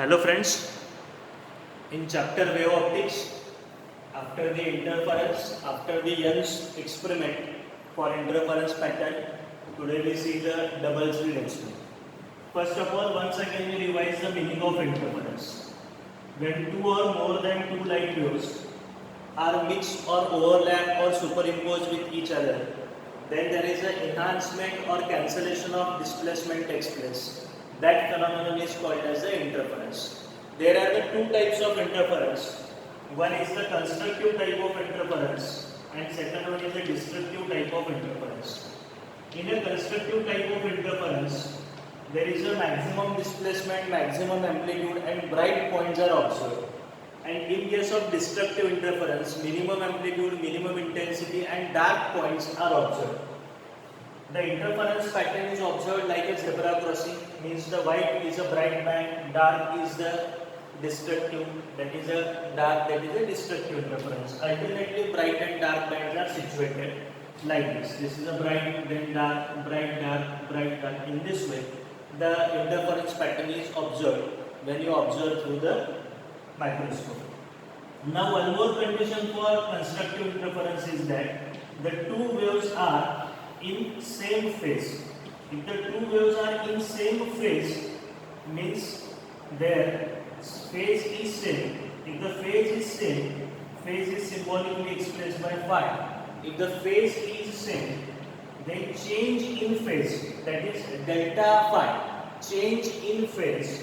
Hello friends, in chapter wave optics, after the interference, after the Young's experiment for interference pattern, today we see the double slit experiment. First of all, once again we revise the meaning of interference. When two or more than two light waves are mixed or overlap or superimposed with each other, then there is an enhancement or cancellation of displacement takes place. That phenomenon is called as the interference. There are the two types of interference. One is the constructive type of interference and second one is the destructive type of interference. In a constructive type of interference, there is a maximum displacement, maximum amplitude and bright points are observed. And in case of destructive interference, minimum amplitude, minimum intensity and dark points are observed. The interference pattern is observed like a zebra crossing, means the white is a bright band, dark is the destructive, that is a destructive interference. Alternately, bright and dark bands are situated like this. This is a bright, then dark, bright, dark, bright, dark. In this way, the interference pattern is observed when you observe through the microscope. Now, one more condition for constructive interference is that the two waves are in same phase. If the two waves are in same phase, means their phase is same. If the phase is same, phase is symbolically expressed by phi. If the phase is same, then change in phase, that is delta phi, change in phase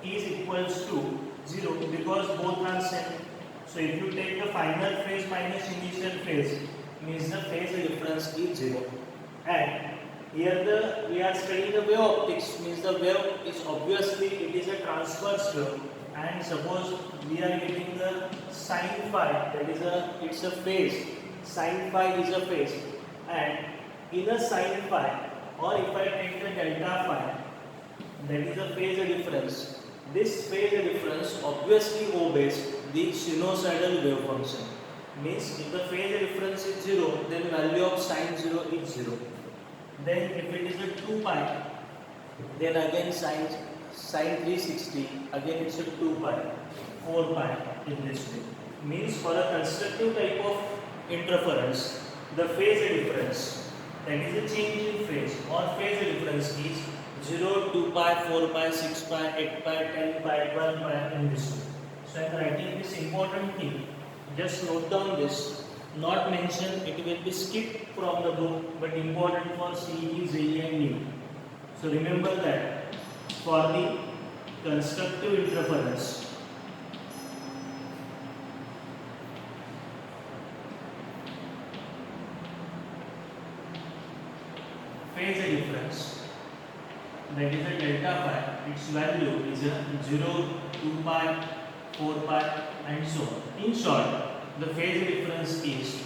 is equals to 0 because both are same. So if you take the final phase minus initial phase, means the phase difference is 0. And here we are studying the wave optics, means the wave is obviously it is a transverse wave, and suppose we are getting the sin phi, that is it's a phase, sin phi is a phase, and in a sin phi, or if I take the delta phi, that is a phase difference. This phase difference obviously obeys the sinusoidal wave function. Means if the phase difference is 0, then value of sin 0 is 0. Then if it is a 2 pi, then again sin 360, again it's a 2 pi, 4 pi in this way. Means for a constructive type of interference, the phase difference, that is a change in phase or phase difference is 0, 2 pi, 4 pi, 6 pi, 8 pi, 10 pi, 12 pi in this way. So I am writing this important thing. Just note down this. Not mentioned, it will be skipped from the book, but important for CE, JE and NEET. So remember that for the constructive interference, phase difference, that is a delta phi, its value is a 0, 2 pi, 4 pi and so on. In short, the phase difference is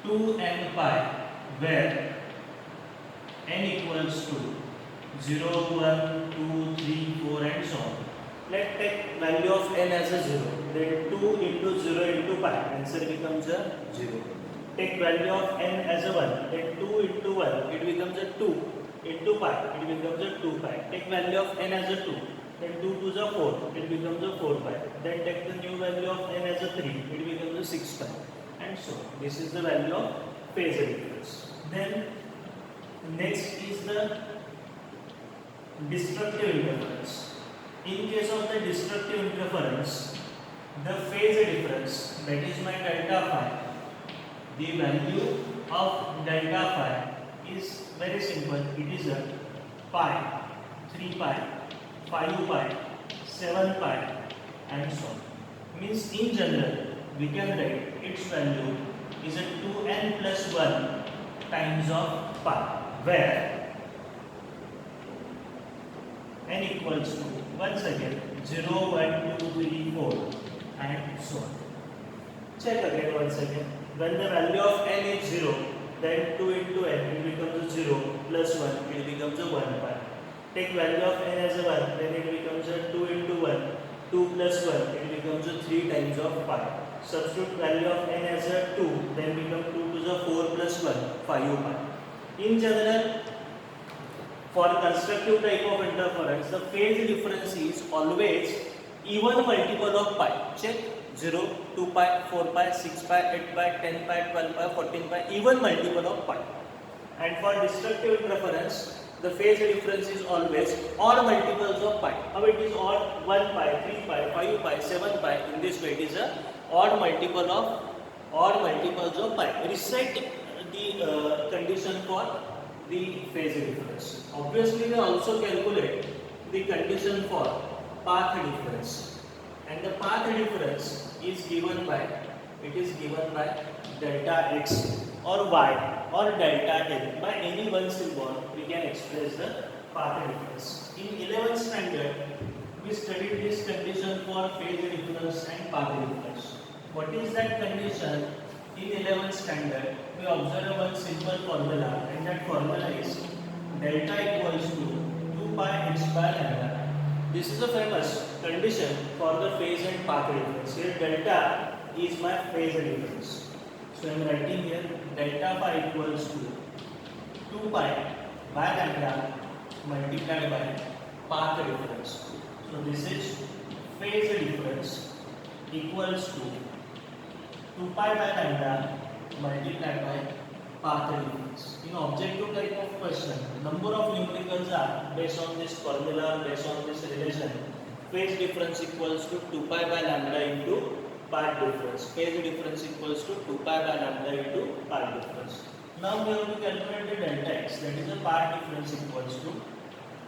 2n pi, where n equals to 0, 1, 2, 3, 4 and so on. Let's take value of n as a 0. Then 2 into 0 into pi, answer becomes a 0. Take value of n as a 1. Then 2 into 1, it becomes a 2 into pi, it becomes a 2 pi. Take value of n as a 2. Then 2 to the 4, it becomes a 4 pi. Then take the new value of n as a 3, it becomes a 6 pi. And so, this is the value of phase difference. Then, next is the destructive interference. In case of the destructive interference, the phase difference, that is my delta phi, the value of delta phi is very simple. It is a pi, 3 pi, 5 pi, 7 pi and so on. Means in general, we can write its value is a 2n plus 1 times of pi, where n equals to, once again, 0, 1, 2, 3, 4 and so on. Check again once again. When the value of n is 0, then 2 into n, it becomes a 0 plus 1, it becomes a 1 pi. Take value of n as a 1, then it becomes a 2 into 1, 2 plus 1, it becomes a 3 times of pi. Substitute value of n as a 2, then become 2 to the 4 plus 1, 5 pi. In general, for constructive type of interference, the phase difference is always even multiple of pi. Check 0, 2 pi, 4 pi, 6 pi, 8 pi, 10 pi, 12 pi, 14 pi, even multiple of pi. And for destructive interference, the phase difference is always odd multiples of pi. How it is odd? 1 pi, 3 pi, 5 pi, 7 pi. In this way, it is a odd multiples of pi. Reset the condition for the phase difference. Obviously, we also calculate the condition for path difference, and the path difference is given by delta x or y or delta n. By any one symbol we can express the path difference. In 11th standard we studied this condition for phase difference and path difference. What is that condition? In 11th standard we observe one simple formula, and that formula is delta equals to 2 pi h by lambda. This is a famous condition for the phase and path difference. Here delta is my phase difference. So I am writing here delta phi equals to 2 pi by lambda multiplied by path difference. So this is phase difference equals to 2 pi by lambda multiplied by path difference. In objective type of question, number of numericals are based on this formula, based on this relation. Phase difference equals to 2 pi by lambda into path difference. Phase difference equals to 2 pi by lambda into path difference. Now we have to calculate the delta x, that is the path difference equals to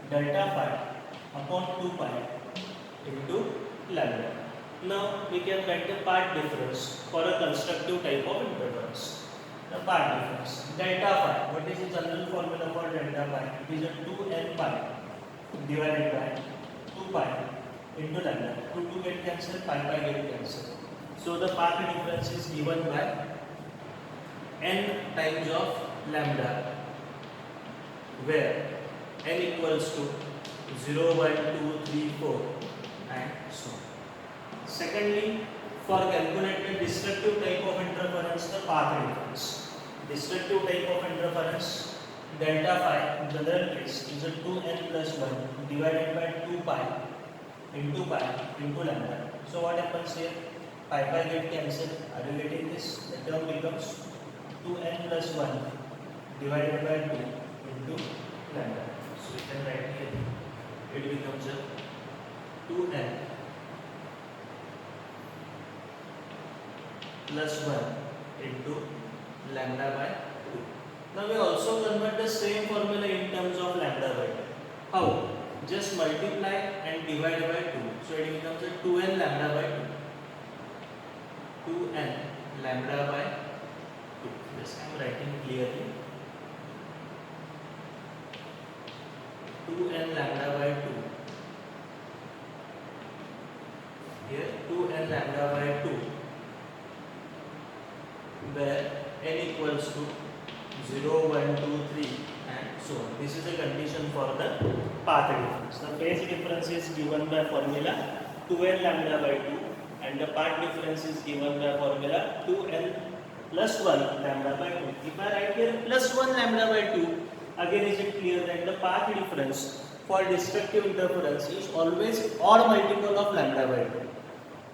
delta phi upon 2 pi into lambda. Now we can write the path difference for a constructive type of interference. The path difference delta phi. What is the general formula for delta phi? It is a 2n pi divided by 2 pi into lambda. 2 get cancelled, pi get cancelled. So the path difference is given by n times of lambda, where n equals to 0, 1, 2, 3, 4 and so on. Secondly, for calculating destructive type of interference, the path difference. Destructive type of interference, delta phi in general case is a 2n plus 1 divided by 2 pi into lambda. So what happens here? Pi get cancelled. Are you getting this? The term becomes 2n plus 1 divided by 2 into lambda. So we can write here, it becomes a 2n plus 1 into lambda by 2. Now we also convert the same formula in terms of lambda by 2. How? Just multiply and divide by 2. So it becomes a 2n lambda by 2. 2n lambda by 2. This I am writing clearly. 2n lambda by 2. Here 2n lambda by 2, where n equals to 0, 1, 2, 3 and so on. This is the condition for the path difference. The phase difference is given by formula 2n lambda by 2, and the path difference is given by formula 2n plus 1 lambda by 2. If I write here plus 1 lambda by 2, again is it clear that the path difference for destructive interference is always odd multiple of lambda by 2.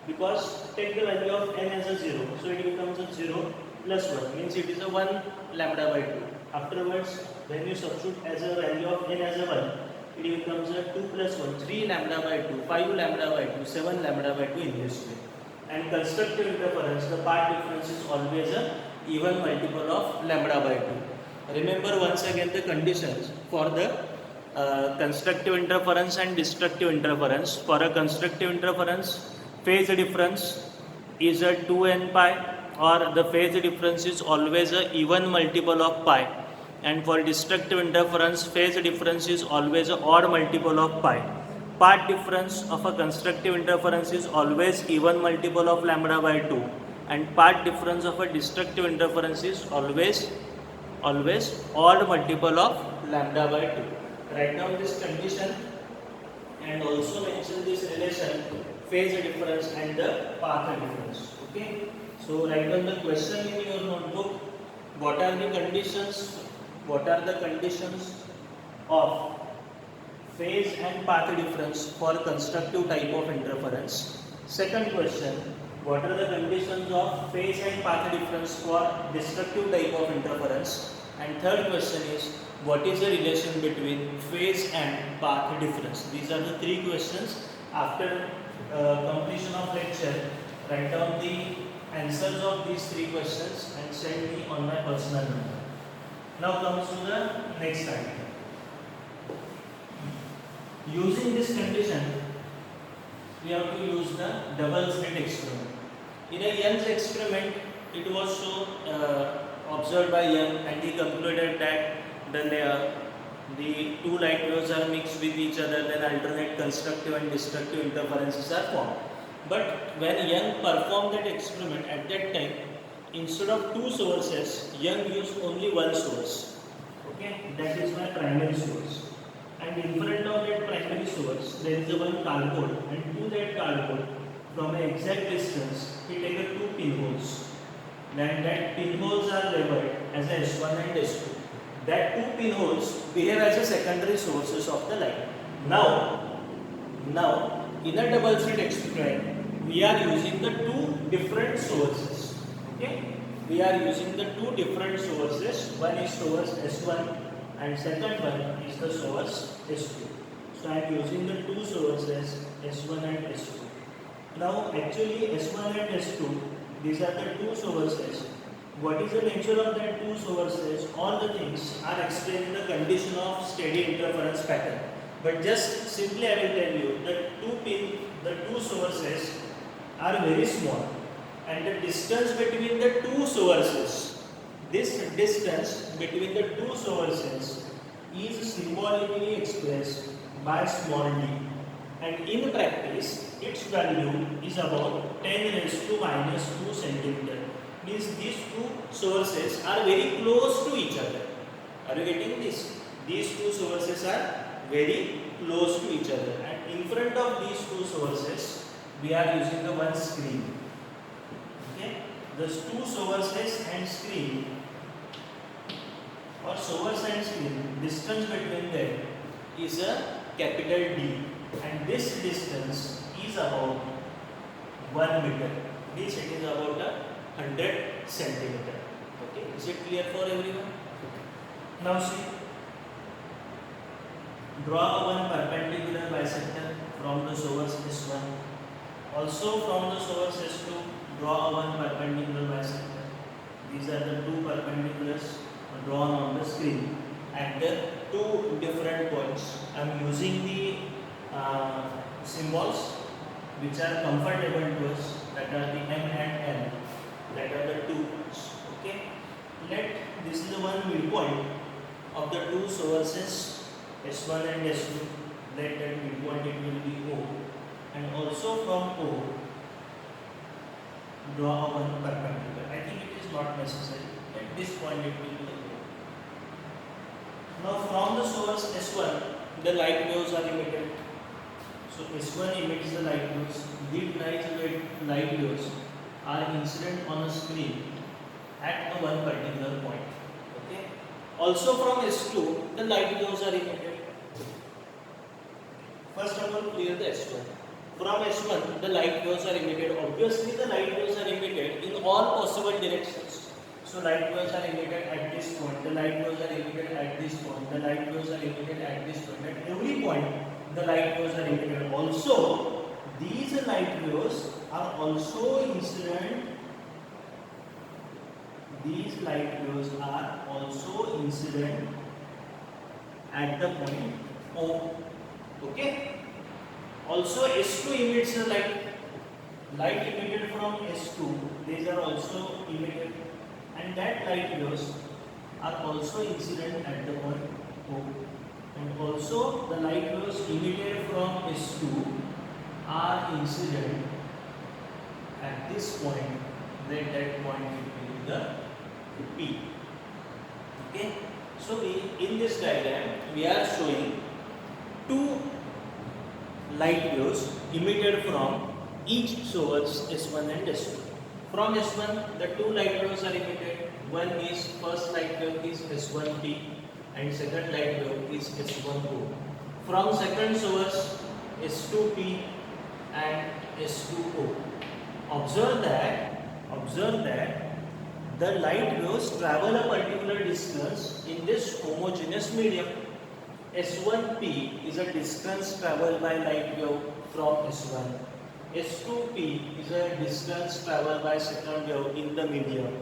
Because take the value of n as a 0, so it becomes a 0 plus 1, means it is a 1 lambda by 2. Afterwards, when you substitute as a value of n as a 1, it becomes a 2 plus 1, 3 lambda by 2, 5 lambda by 2, 7 lambda by 2 in this way. And constructive interference, the path difference is always a even multiple of lambda by 2. Remember once again the conditions for the constructive interference and destructive interference. For a constructive interference, phase difference is a 2n pi, or the phase difference is always a even multiple of pi, and for destructive interference phase difference is always a odd multiple of pi. Path difference of a constructive interference is always even multiple of lambda by 2, and path difference of a destructive interference is always odd multiple of lambda by 2. Write down this condition and also mention this relation phase difference and the path difference. Okay, so write down the question in your notebook. What are the conditions of phase and path difference for constructive type of interference. Second question, what are the conditions of phase and path difference for destructive type of interference? And third question is, what is the relation between phase and path difference? These are the three questions. After completion of lecture, write down the answers of these three questions and send me on my personal number. Now comes to the next item. Using this condition, we have to use the double slit experiment. In a Young's experiment, it was so observed by Young, and he concluded that the two light waves are mixed with each other, then alternate constructive and destructive interferences are formed. But when Young performed that experiment, at that time, instead of two sources, Young used only one source. Okay, that is my primary source. And in front of that primary source, there is a one cardboard, and to that cardboard, from an exact distance, he take a two pinholes. Then that pinholes are labeled as S1 and S2. That two pinholes behave as a secondary sources of the light. Now, in a double slit experiment, we are using the two different sources. Okay, we are using the two different sources. One is source S1 and second one is the source S2. So I am using the two sources S1 and S2. Now actually S1 and S2, these are the two sources. What is the nature of that two sources? All the things are explained in the condition of steady interference pattern. But just simply I will tell you that the two sources are very small, and the distance between the two sources, this distance between the two sources is symbolically expressed by small d, and in practice its value is about 10 raised to minus 2 centimeter. Means these two sources are very close to each other. Are you getting this? These two sources are very close to each other, and in front of these two sources we are using the one screen. Okay, the two sources and screen, or source and screen, distance between them is a capital D, and this distance is about 1 meter. This it is about 100 centimeter. Okay, is it clear for everyone? Now see, draw one perpendicular bisector from the source S1. Also from the source S2, draw one perpendicular bisector. These are the two perpendiculars drawn on the screen at the two different points. I am using the symbols which are comfortable to us, that are the M and N, that are the two points. Okay, this is the one midpoint of the two sources S1 and S2. Let that midpoint, it will be O, and also from O draw one perpendicular. I think it is not necessary. At this point it will be O. Now from the source S1, the light waves are emitted. So S1 emits the light waves. These light waves are incident on a screen at one particular point. Okay. Also from S2, the light waves are emitted. First of all, clear the S1. From S1, the light waves are emitted. Obviously, the light waves are emitted in all possible directions. So light waves are emitted at this point. The light waves are emitted at this point. The light waves are emitted at this point. At every point, the light waves are emitted. Also, these light waves are also incident. These light waves are also incident at the point O. Okay. Also, S2 emits the light emitted from S2. These are also emitted, and that light waves are also incident at the point O. And also the light waves emitted from S2 are incident at this point. Then that point will be the P. Okay. So in this diagram we are showing two light waves emitted from each source S1 and S2. From S1, the two light waves are emitted. One is, first light wave is S1P, and second light wave is S1O. from second source S2P and S2O. Observe that the light waves travel a particular distance in this homogeneous medium. S1P is a distance traveled by light wave from S1. S2P is a distance traveled by second wave in the medium.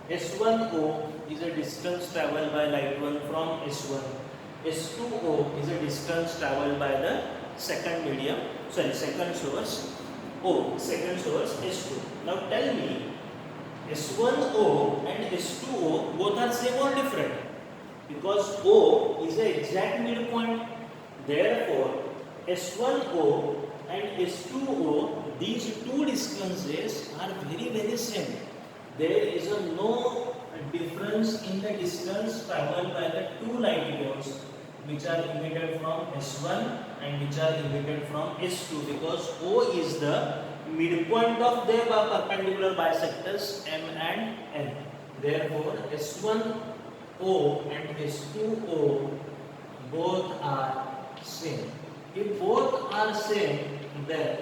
S1O is a distance traveled by light wave from S1. S2O is a distance traveled by the second source second source S2. Now tell me, S1O and S2O both are same or different? Because O is the exact midpoint. Therefore, S1O and S2O, these two distances are very same. There is no difference in the distance traveled by the two light waves which are emitted from S1 and which are emitted from S2, because O is the midpoint of their perpendicular bisectors M and N. Therefore, S1O and S2O both are same. If both are same, then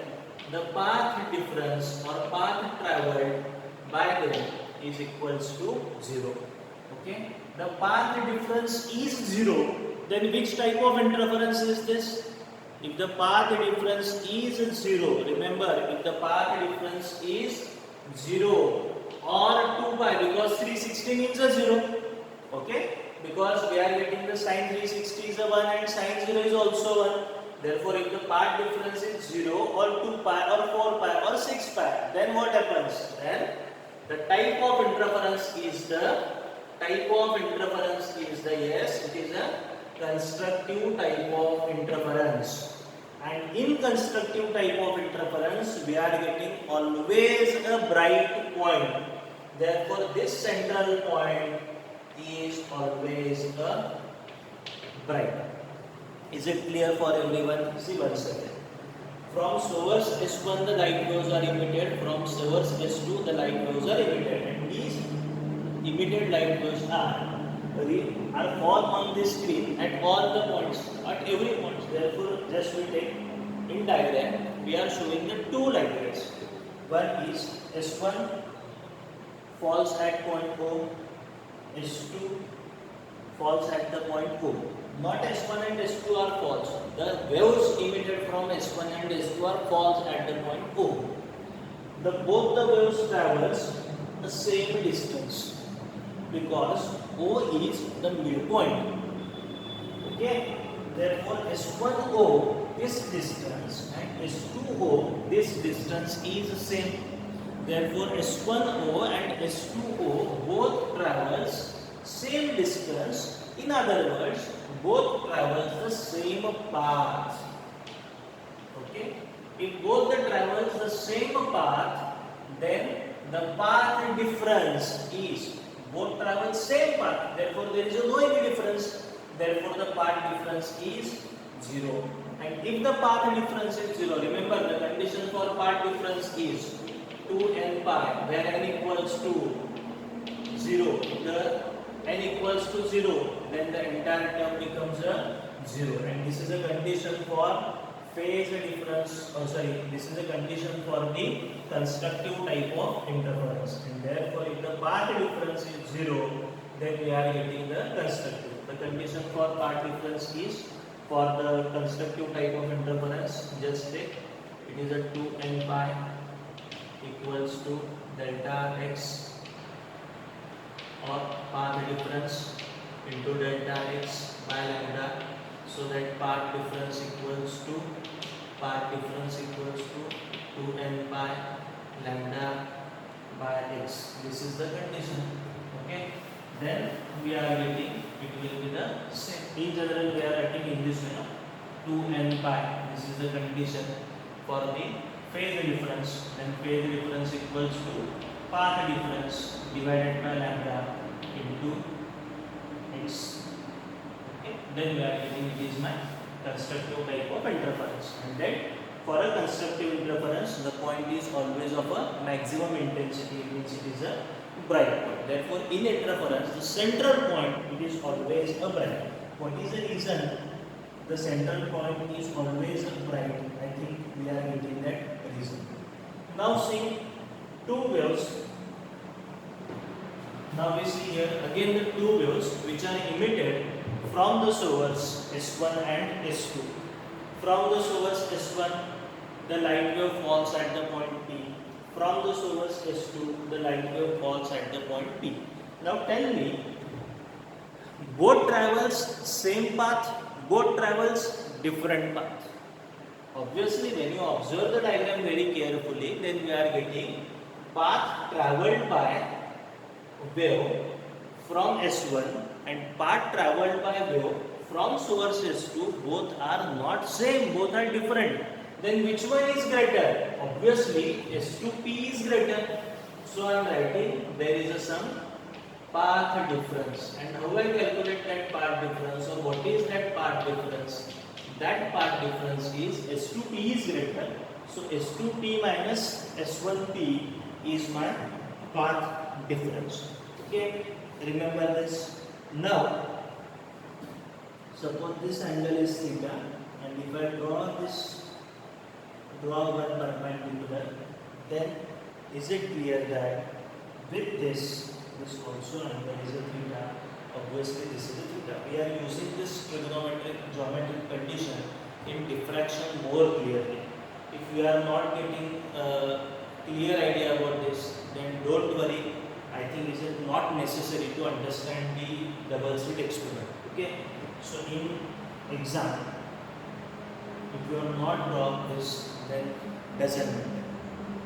the path difference or path traveled by them is equals to 0. Okay? The path difference is 0. Then which type of interference is this? If the path difference is 0, remember, if the path difference is 0 or 2 pi, because 360 means a 0. Okay? Because we are getting the sine 360 is a 1 and sine 0 is also 1. Therefore, if the path difference is 0 or 2 pi or 4 pi or 6 pi, then what happens? Then the type of interference is yes, it is a constructive type of interference. And in constructive type of interference, we are getting always a bright point. Therefore, this central point is always a bright. Is it clear for everyone? See once again. From source S1 the light waves are emitted, from source S2 the light waves are emitted, and these emitted light waves are fall on the screen at all the points, at every point. Therefore, just we take in diagram, we are showing the two light waves. One is S1 falls at point O, S2 falls at the point O. Not S1 and S2 are false. The waves emitted from S1 and S2 are false at the point O. Both the waves travels the same distance, because O is the midpoint. Okay? Therefore, S1O, this distance, and S2O, this distance is the same. Therefore, S1O and S2O both travels same distance. In other words, both travels the same path. Okay? If both travels the same path, then the path difference is both travel same path. Therefore, there is no any difference. Therefore, the path difference is 0. And if the path difference is 0, remember the condition for path difference is 2n pi, where n equals to 0. The n equals to 0, then the entire term becomes a 0. And this is a condition for phase difference, this is a condition for the constructive type of interference. And therefore, if the path difference is 0, then we are getting the constructive. The condition for path difference is, for the constructive type of interference, just take, it is a 2n pi equals to delta x, or path difference into delta x by lambda, so that path difference equals to 2n pi lambda by x. This is the condition. Okay? Then we are getting, it will be the same. In general, we are writing in this way, 2n pi. This is the condition for the phase difference. Then phase difference equals to path difference divided by lambda into x. Okay? Then we are getting, it is my constructive type of interference. And then for a constructive interference, the point is always of a maximum intensity, means it is a bright point. Therefore, in interference, the central point, it is always a bright point. What is the reason? the central point is always bright. I think we are getting that reason. Now see two waves. Now we see here again the two waves which are emitted from the source S1 and S2. From the source S1, the light wave falls at the point P. From the source S2, the light wave falls at the point P. Now tell me, both travels same path, both travels different path. Obviously, when you observe the diagram very carefully, then we are getting path travelled by wave from S1 and path travelled by wave from source S2, both are not same, both are different. Then which one is greater? Obviously, S2P is greater. So I am writing there is some path difference. And how I calculate that path difference, or what is that path difference? That path difference is S2P is greater. So S2P minus S1P is my path difference. Okay, remember this. Now, suppose this angle is theta, and if I draw one perpendicular, then is it clear that with this also angle is a theta? Obviously, this is a theta. We are using this trigonometric geometric condition in diffraction more clearly. If you are not getting a clear idea about this, then don't worry. I think it is not necessary to understand the double slit experiment. Okay. So in exam, if you are not drawn this, then doesn't matter.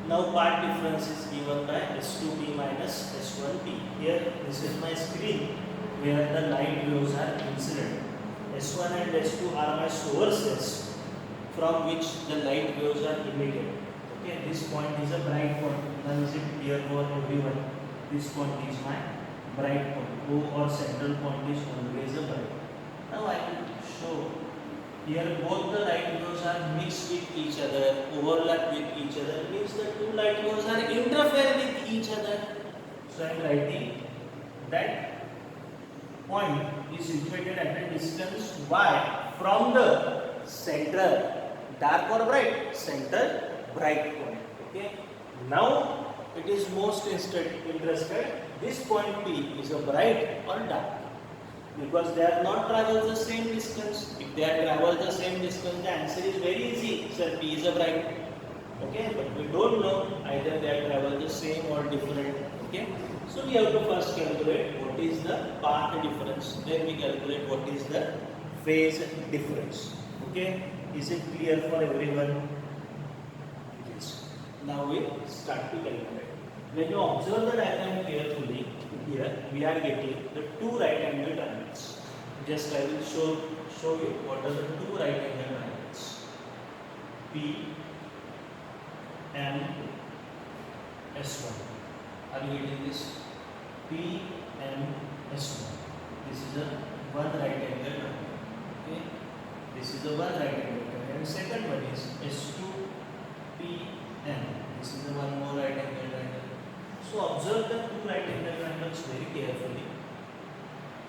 Now path difference is given by S2P minus S1P. Here this is my screen where the light waves are incident. S1 and S2 are my sources from which the light waves are emitted. Okay, this point is a bright point. Now is it clear for everyone? This point is my bright point. O or central point is always a bright. Now I will show here both the light waves are mixed with each other, overlap with each other, means the two light waves are interfere with each other. So I am writing that point is situated at a distance y from the center, dark or bright, center bright point. Okay. Now it is most interested this point P is a bright or dark, because they are not travel the same distance. If they are travel the same distance, the answer is very easy. Sir, P is a bright. Okay, but we don't know either they are travel the same or different. Okay, so we have to first calculate what is the path difference. Then we calculate what is the phase difference. Okay, is it clear for everyone? Yes. Now we start to calculate. When you observe the diagram carefully, here we are getting the two right angle triangles. Just I will show you what are the two right angle triangles. P and S1. Are you getting this? P and S1. This is a one right angle triangle. Okay. This is a one right angle triangle. And second one is S2P and this is the one more right angle triangle. So observe the two right angle triangles very carefully.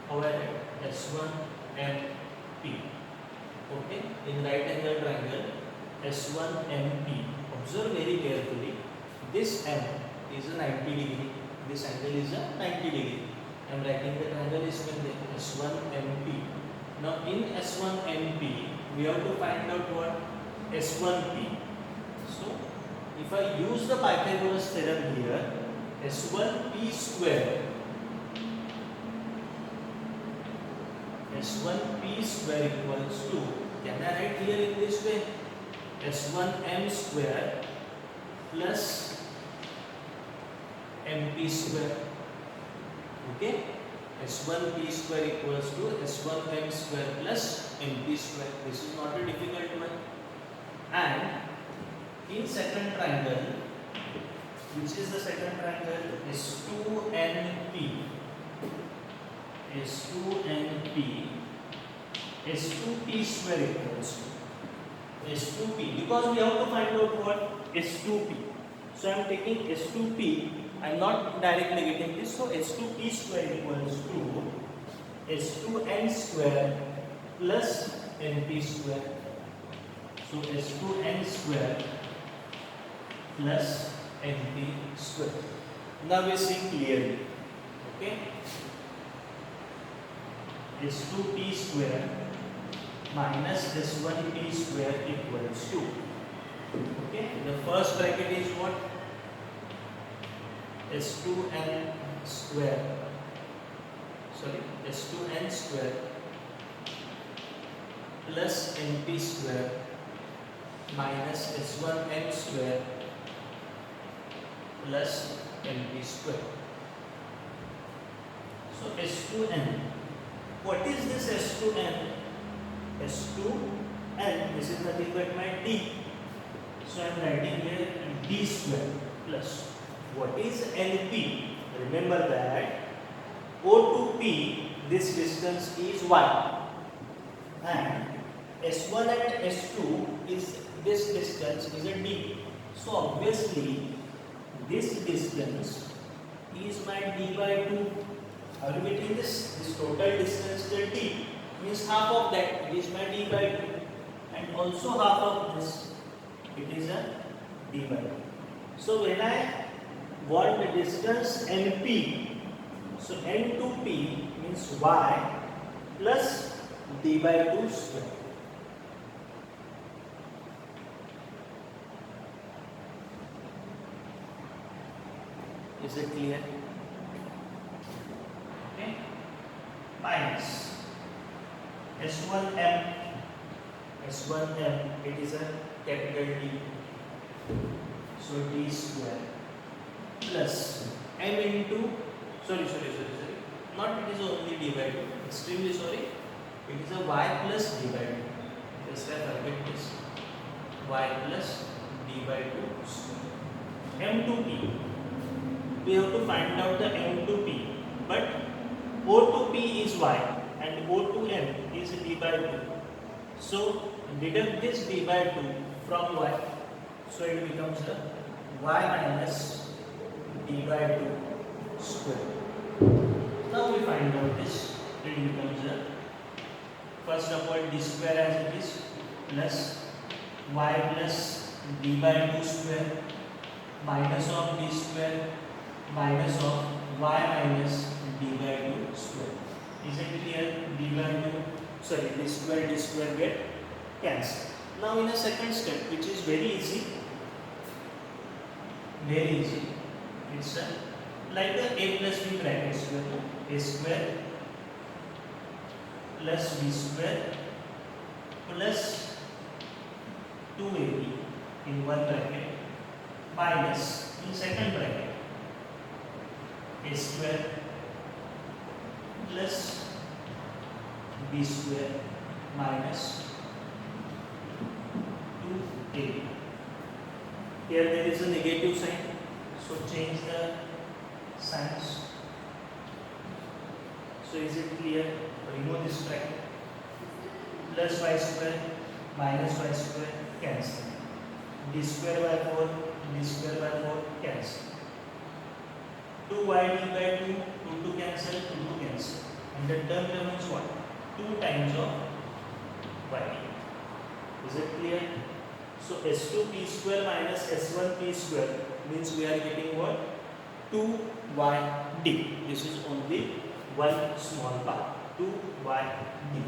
However, S1 and P. Okay, in right angle triangle, S1 and P. Observe very carefully. This M is a 90 degree. This angle is a 90 degree. I am writing the triangle is S1 and P. Now in S1 and P, we have to find out what S1P. So if I use the Pythagoras theorem here, S1P square equals to, can I write here in this way, S1M square plus MP square. Okay, S1P square equals to S1M square plus MP square. This is not a difficult one. And in second triangle, which is the second triangle, S2NP. S2P square equals to S2P, because we have to find out what S2P. So I am taking S2P, I am not directly getting this. So S2P square equals to S2N square plus np square. So S2n square plus np square. Now we see clearly. Okay. S2p square minus S1p square equals to. Okay. The first bracket is what? S2n square. Sorry, S2n square plus np square minus S1n square plus np square. So S2n. What is this S2n? S2n, this is nothing but my d. So I am writing here d square plus. What is np? Remember that O to P, this distance is 1. And S1 and S2 is this distance is a d. So obviously this distance is my d by 2. Are you getting this? This total distance is a d. Means half of that is my d by 2. And also half of this, it is a d by 2. So when I want the distance np, so n to p means y plus d by 2 square. Is it clear? Okay. Minus S1m. S1m, it is a capital D. So d square plus m into, sorry, not it is only d by 2, extremely sorry, it is a y plus d by 2, just I forget this, y plus d by 2 square. M to p, we have to find out the m to p, but O to p is y and O to m is d by 2. So deduct this d by 2 from y, so it becomes a y minus d by 2 square. Now we find out this, it becomes a, first of all d square as it is plus y plus d by 2 square minus of d square minus of y minus d by 2 square. Is it clear? D by 2, sorry, d square get cancelled. Now in a second step, which is very easy, it's like the a plus b bracket square, a square plus b square plus 2ab in one bracket minus in second bracket a square plus b square minus 2ab. Here there is a negative sign, so change the signs. So is it clear? Remove this bracket. Plus y square minus y square cancel. D square by 4, d square by 4 cancel. 2y d by 2, 2 cancel, 2 cancel. And the term remains what? 2 times of y. Is it clear? So S2p square minus S1p square means we are getting what? 2yd. This is only one small part. 2yd.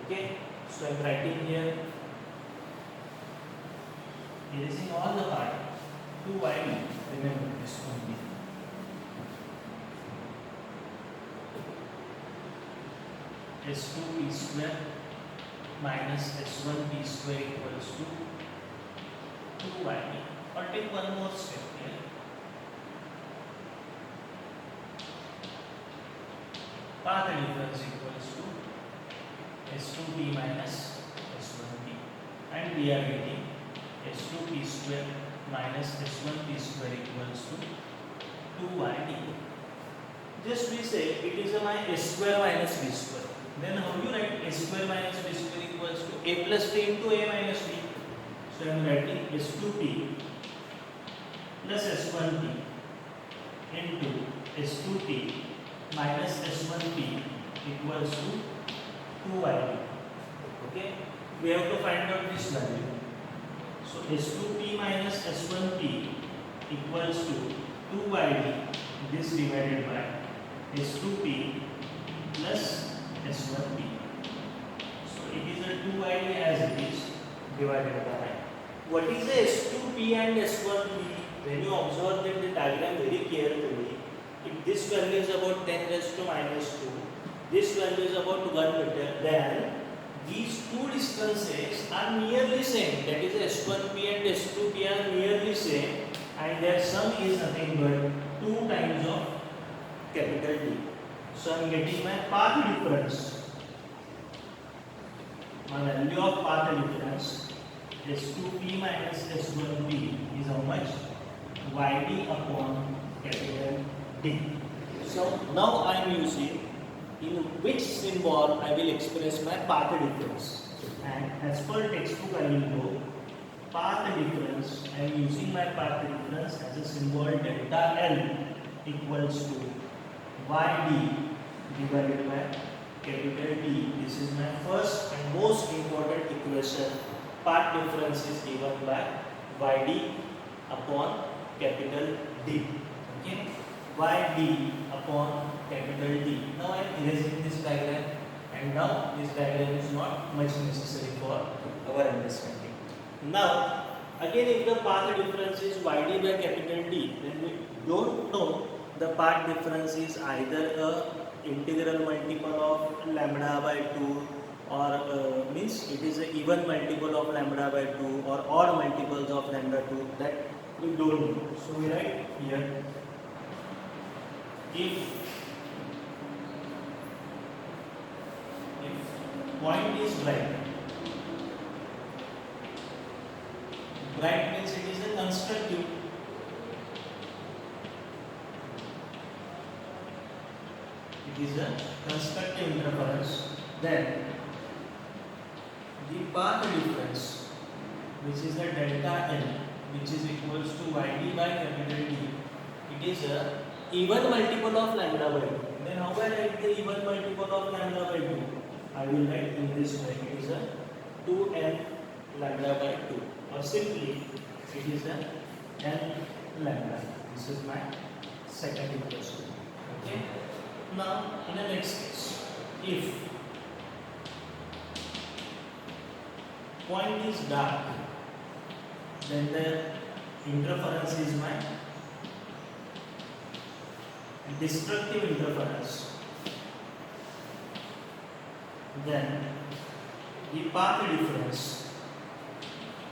Okay? So I am writing here, erasing all the part. 2yd. Remember this only. S2p square minus S1p square equals to 2yd. Or take one more step here. Path difference equals to S2p minus S1p. And we are getting S2p square minus S1p square equals to 2yd. Just we say it is a my S square minus B square. Then how do you write A square minus B square equals to A plus B into A minus B? So I am writing S2p plus S1p into S2p minus S1p equals to 2yd. Okay, we have to find out this value. So S2P minus S1P equals to 2YD, this divided by S2P plus S1P. So it is a 2YD as it is divided by. What is the S2P and S1P? When you observe that the diagram very carefully, if this value is about 10 raised to minus 2, this value is about 1 meter, then these two distances are nearly same. That is S1P and S2P are nearly same, and their sum is nothing but 2 times of capital D. So I am getting my path difference. My value of path difference S2P minus S1P is how much? YD upon capital D. So now I am using in which symbol I will express my path difference. And as per textbook I will go path difference. I am using my path difference as a symbol delta L equals to YD divided by capital D. This is my first and most important equation. Path difference is given by YD upon capital D. Okay, YD upon capital D. Now I am erasing this diagram, and now this diagram is not much necessary for our understanding. Now again, if the path difference is YD by capital D, then we don't know the path difference is either a integral multiple of lambda by 2 or means it is an even multiple of lambda by 2 or odd multiples of lambda 2, that we don't know. So we write here, if point is bright means it is a constructive. It is a constructive interference. Then the path difference, which is the delta L, which is equals to YD by capital D, it is a even multiple of lambda by 2. Then how will I write the even multiple of lambda by 2? I will write in this way, it is a 2n lambda by 2, or simply it is a n lambda. This is my second equation. Okay. Now in the next case, if point is dark, then the interference is my destructive interference. Then the path difference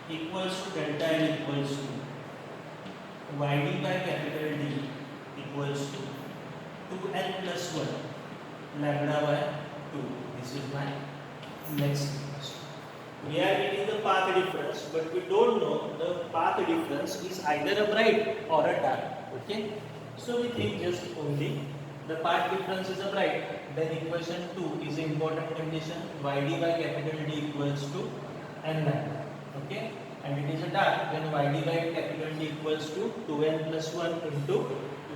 equals to delta L equals to YD by capital D equals to 2n plus 1 lambda by 2. This is my next equation. We are getting the path difference, but we don't know the path difference is either a bright or a dark. Okay, so we think just only the path difference is a bright, then equation 2 is an important condition, YD by capital D equals to n lambda. Okay, and it is a dark, then YD by capital D equals to 2n plus 1 into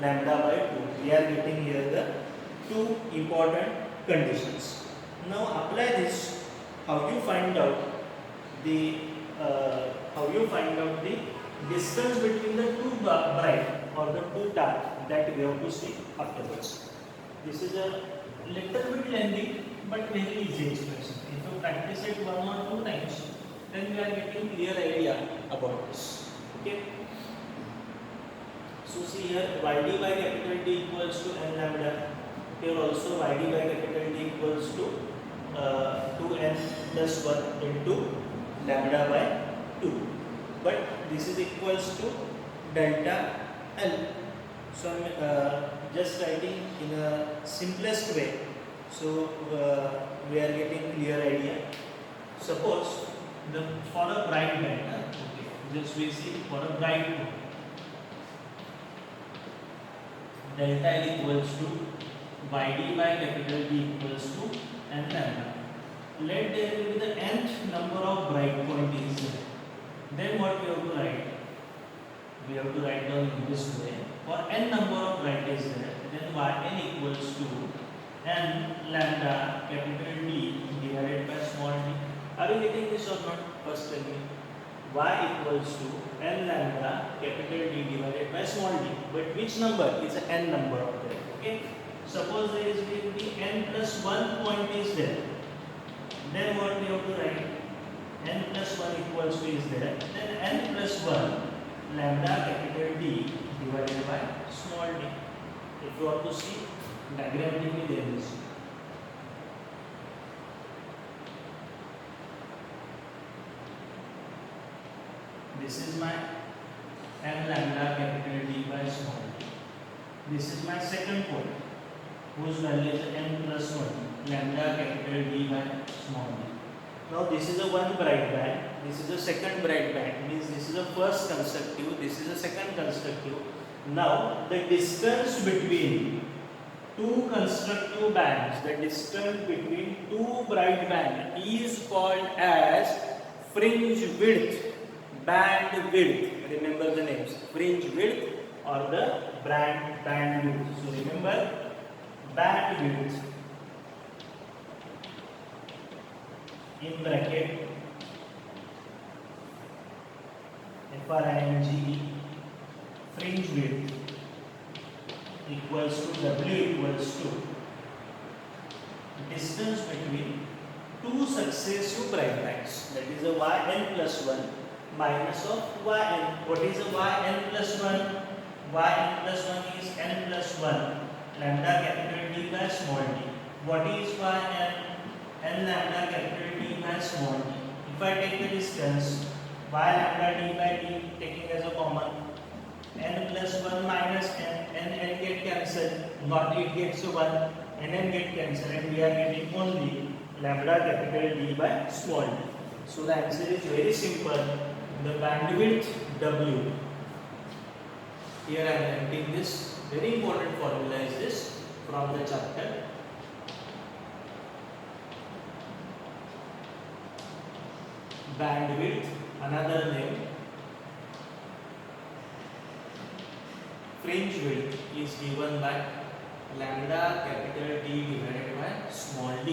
lambda by 2. We are getting here the two important conditions. Now apply this. How you find out the distance between the two bright or the two dark, that we have to see afterwards. This is a little bit lengthy but very easy expression. If you practice it 1 or 2 times, then we are getting clear idea about this. Okay. So see here, YD by capital D equals to n lambda. Here also YD by capital D equals to 2n plus 1 into lambda by 2. But this is equals to delta L. So I am just writing in a simplest way. So we are getting clear idea. Suppose for a bright band, just we see for a bright band, delta L equals to YD by capital D equals to n lambda. Let there be the nth number of bright point is there. Then what we have to write? We have to write down in this way. For n number of bright is there, then Yn equals to n lambda capital D divided by small d. Are you getting this or not? First tell me. Y equals to n lambda capital D divided by small d. But which number? It's an n number of there. Okay. Suppose there is going to be n plus 1 point is there. Then what we have to write? N plus 1 equals to is there. Then n plus 1 lambda capital D divided by small d. If you want to see diagrammatically there is. This is my n lambda capital D by small d. This is my second point, whose value is n plus 1 lambda capital D by small d. Now this is a one bright band, this is a second bright band, means this is a first consecutive, this is a second consecutive. Now the distance between two constructive bands, the distance between two bright bands is called as fringe width, band width. Remember the names, fringe width or the band width. So remember band width in bracket FRINGE, fringe width equals to W equals to distance between two successive bright bands, that is a yn plus 1 minus of yn. What is a yn plus 1? Yn plus 1 is n plus 1 lambda capital D by small d. What is yn? N lambda capital D by small d. If I take the distance y lambda d by d, taking as a common, n plus 1 minus n get cancelled, not it gets 1, n get cancelled, and we are getting only lambda capital D by small d. So the answer is very simple. The bandwidth W. Here I am writing this very important formula is this from the chapter. Bandwidth, another name, fringe width is given by lambda capital D divided by small d.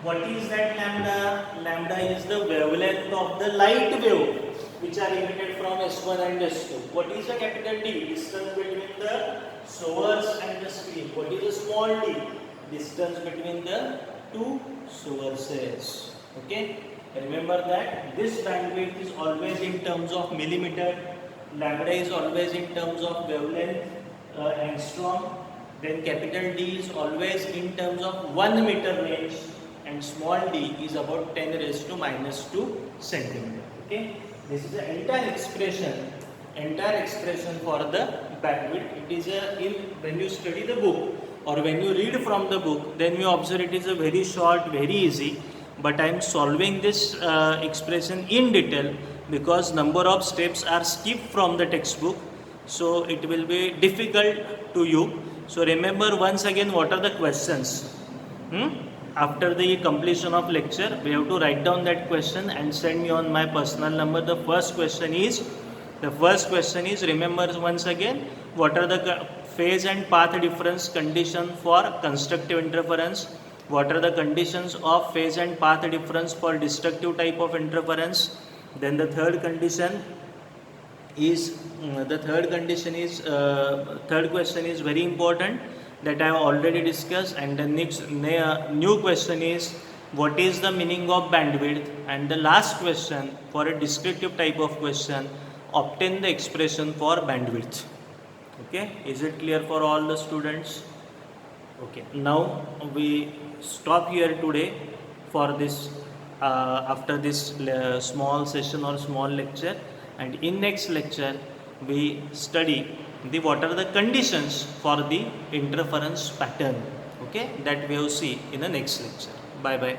What is that lambda? Lambda is the wavelength of the light wave which are emitted from S1 and S2. What is the capital D? Distance between the source and the screen. What is the small d? Distance between the two sources. Okay? Remember that this bandwidth is always in terms of millimeter. Lambda is always in terms of wavelength, angstrom. Then capital D is always in terms of 1 meter range, and small d is about 10 raised to minus 2 centimeter. Okay, this is the entire expression for the bandwidth. It is when you study the book or when you read from the book, then you observe it is a very short, very easy. But I am solving this expression in detail because number of steps are skipped from the textbook, so it will be difficult to you. So remember once again what are the questions. After the completion of lecture, we have to write down that question and send me on my personal number. The first question is remember once again what are the phase and path difference condition for constructive interference. What are the conditions of phase and path difference for destructive type of interference? Then the third question is very important that I have already discussed, and the next new question is what is the meaning of bandwidth, and the last question for a descriptive type of question, obtain the expression for bandwidth. Okay, is it clear for all the students? Okay, now we stop here today for this after this small session or small lecture, and in next lecture we study what are the conditions for the interference pattern. Okay, that we will see in the next lecture. Bye bye.